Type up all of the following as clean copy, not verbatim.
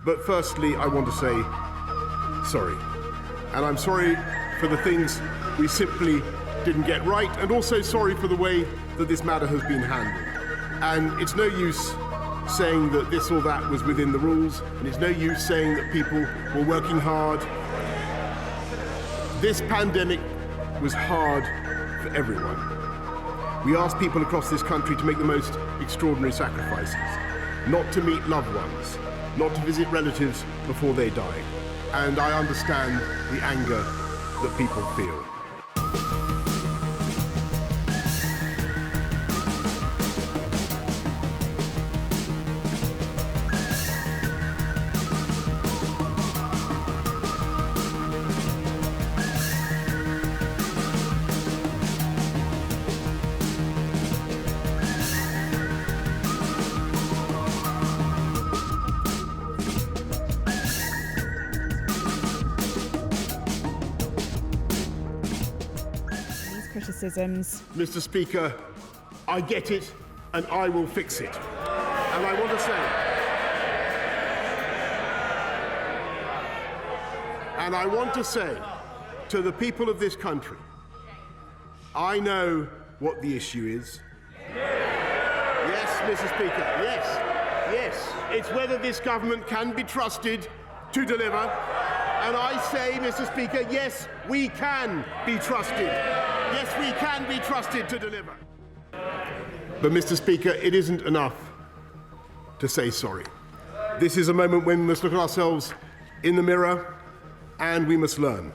But firstly, I want to say sorry. And I'm sorry for the things we simply didn't get right, and also sorry for the way that this matter has been handled. And it's no use saying that this or that was within the rules, and it's no use saying that people were working hard. This pandemic was hard for everyone. We asked people across this country to make the most extraordinary sacrifices, not to meet loved ones, not to visit relatives before they died. And I understand the anger that people feel. Mr. Speaker, I get it and I will fix it. And I want to say to the people of this country, I know what the issue is. Yes, Mr. Speaker, yes. It's whether this government can be trusted to deliver. And I say, Mr. Speaker, yes, we can be trusted. Yes, we can be trusted to deliver. But, Mr. Speaker, it isn't enough to say sorry. This is a moment when we must look at ourselves in the mirror and we must learn.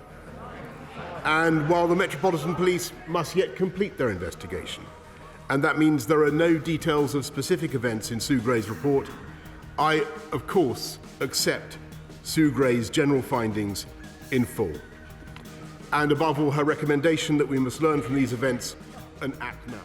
And while the Metropolitan Police must yet complete their investigation, and that means there are no details of specific events in Sue Gray's report, I, of course, accept Sue Gray's general findings in full. And above all, her recommendation that we must learn from these events and act now.